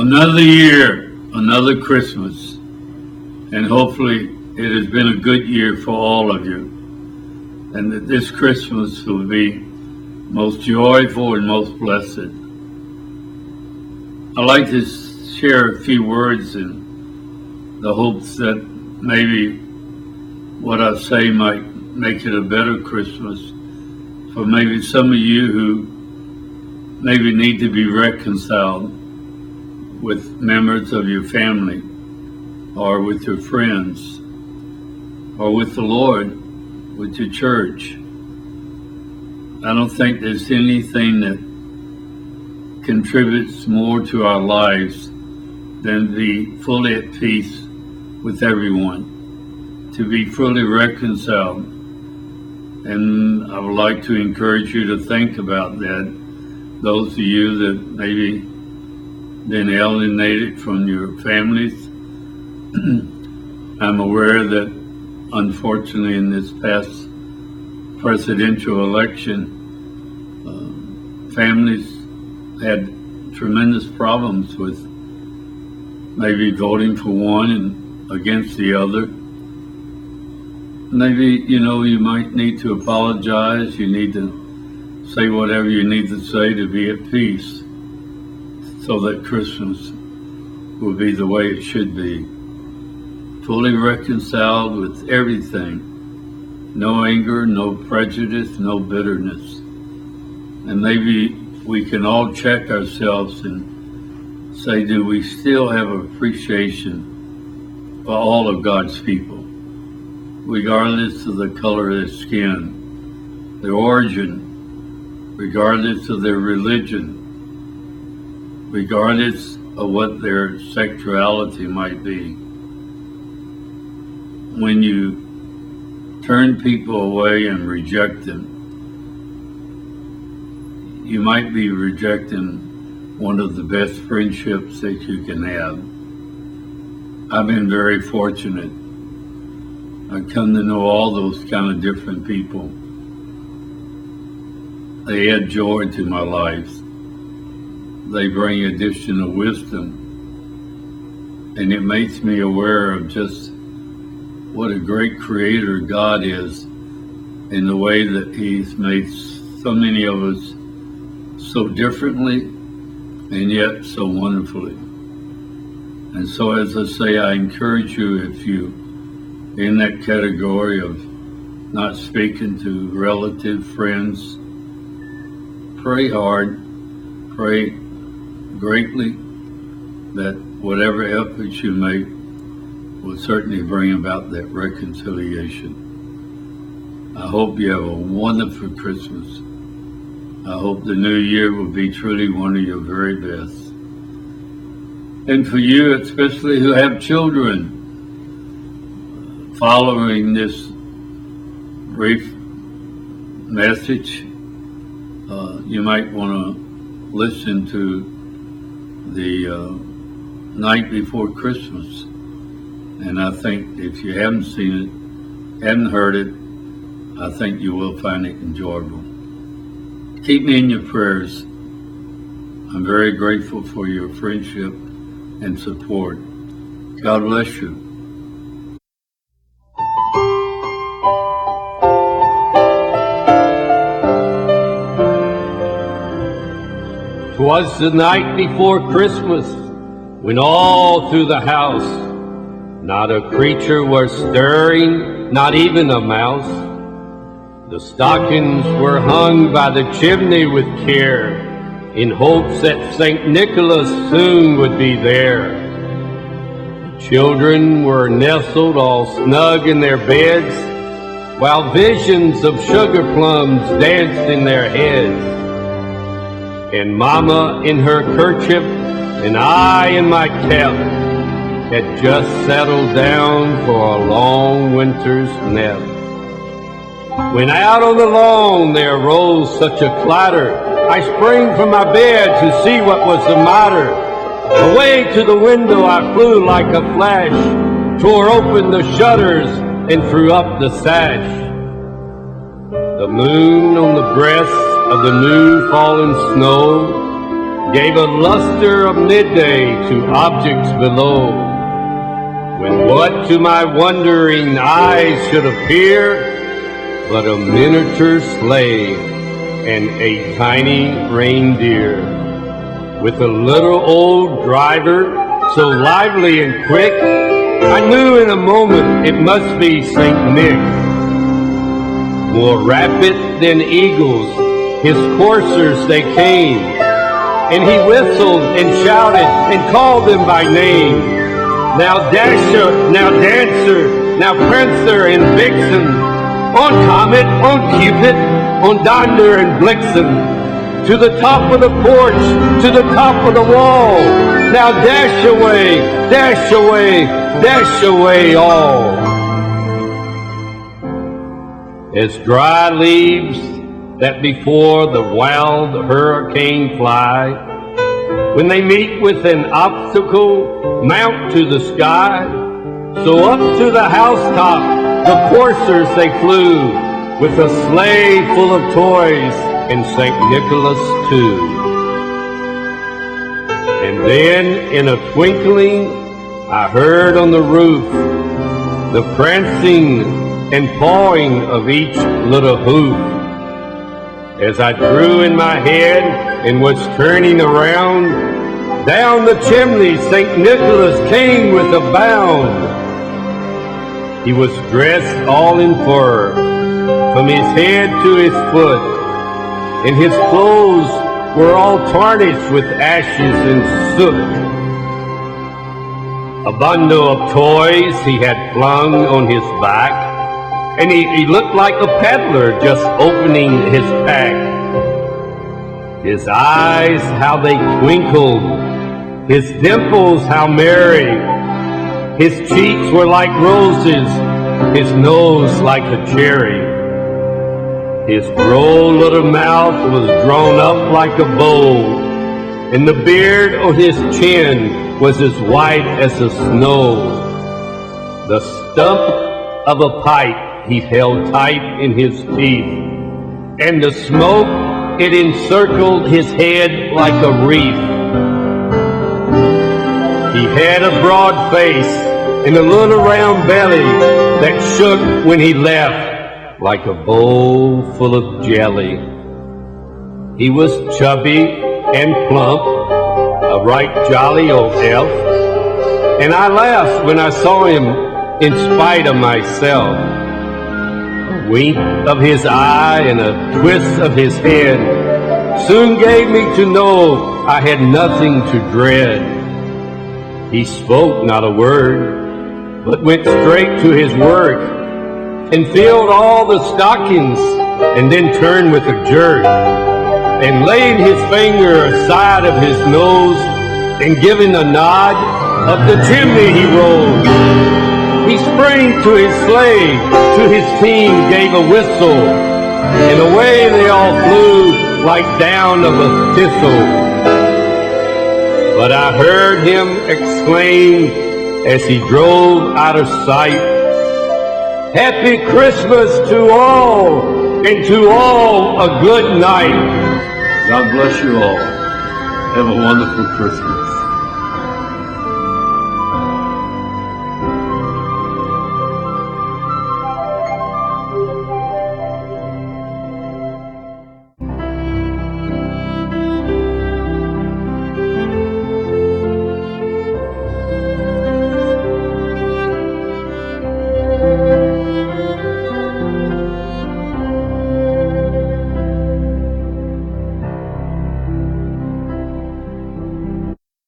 Another year, another Christmas, and hopefully it has been a good year for all of you, and that this Christmas will be most joyful and most blessed. I'd like to share a few words in the hopes that maybe what I say might make it a better Christmas for maybe some of you who maybe need to be reconciled with members of your family or with your friends or with the Lord, with your church. I don't think there's anything that contributes more to our lives than to be fully at peace with everyone, to be fully reconciled. And I would like to encourage you to think about that. Those of you that maybe been alienated from your families. I'm aware that unfortunately in this past presidential election, families had tremendous problems with maybe voting for one and against the other. Maybe, you might need to apologize. You need to say whatever you need to say to be at peace so that Christmas will be the way it should be. Fully reconciled with everything. No anger, no prejudice, no bitterness. And maybe we can all check ourselves and say, do we still have appreciation for all of God's people, regardless of the color of their skin, their origin, regardless of their religion, regardless of what their sexuality might be. When you turn people away and reject them, you might be rejecting one of the best friendships that you can have. I've been very fortunate. I've come to know all those kind of different people. They add joy to my life. They bring additional wisdom. And it makes me aware of just what a great creator God is in the way that He's made so many of us so differently and yet so wonderfully. And so, as I say, I encourage you, if you in that category of not speaking to relative friends, pray hard, pray greatly that whatever efforts you make will certainly bring about that reconciliation. I hope you have a wonderful Christmas. I hope the new year will be truly one of your very best. And for you, especially who have children, following this brief message, you might want to listen to the night before Christmas. And I think if you haven't seen it, haven't heard it, I think you will find it enjoyable. Keep me in your prayers. I'm very grateful for your friendship and support. God bless you. Twas the night before Christmas, when all through the house not a creature was stirring, not even a mouse. The stockings were hung by the chimney with care, in hopes that St. Nicholas soon would be there. The children were nestled all snug in their beds, while visions of sugar plums danced in their heads. And Mama in her kerchief, and I in my cap, had just settled down for a long winter's nap. When out on the lawn there arose such a clatter, I sprang from my bed to see what was the matter. Away to the window I flew like a flash, tore open the shutters and threw up the sash. The moon on the breast of the new fallen snow gave a luster of midday to objects below, when what to my wondering eyes should appear but a miniature sleigh and a tiny reindeer, with a little old driver so lively and quick, I knew in a moment it must be St. Nick. More rapid than eagles, his coursers they came, and he whistled and shouted and called them by name. Now Dasher, now Dancer, now Prancer and Vixen, on Comet, on Cupid, on Donder and Blixen, to the top of the porch, to the top of the wall. Now dash away, dash away, dash away all. As dry leaves that before the wild hurricane fly, when they meet with an obstacle, mount to the sky, so up to the housetop the coursers they flew, with a sleigh full of toys and St. Nicholas too. And then in a twinkling I heard on the roof the prancing and pawing of each little hoof. As I drew in my head and was turning around, down the chimney St. Nicholas came with a bound. He was dressed all in fur, from his head to his foot, and his clothes were all tarnished with ashes and soot. A bundle of toys he had flung on his back, and he looked like a peddler just opening his pack. His eyes, how they twinkled, his dimples, how merry. His cheeks were like roses, his nose like a cherry. His droll little mouth was drawn up like a bow, and the beard on his chin was as white as the snow. The stump of a pipe he held tight in his teeth, and the smoke, it encircled his head like a wreath. He had a broad face and a little round belly that shook when he left like a bowl full of jelly. He was chubby and plump, a right jolly old elf, and I laughed when I saw him in spite of myself. A wink of his eye and a twist of his head soon gave me to know I had nothing to dread. He spoke not a word, but went straight to his work, and filled all the stockings, and then turned with a jerk, and laying his finger aside of his nose, and giving a nod, up the chimney he rolled. He sprang to his sleigh, to his team gave a whistle, and away they all flew like down of a thistle. But I heard him exclaim as he drove out of sight, "Happy Christmas to all, and to all a good night." God bless you all. Have a wonderful Christmas.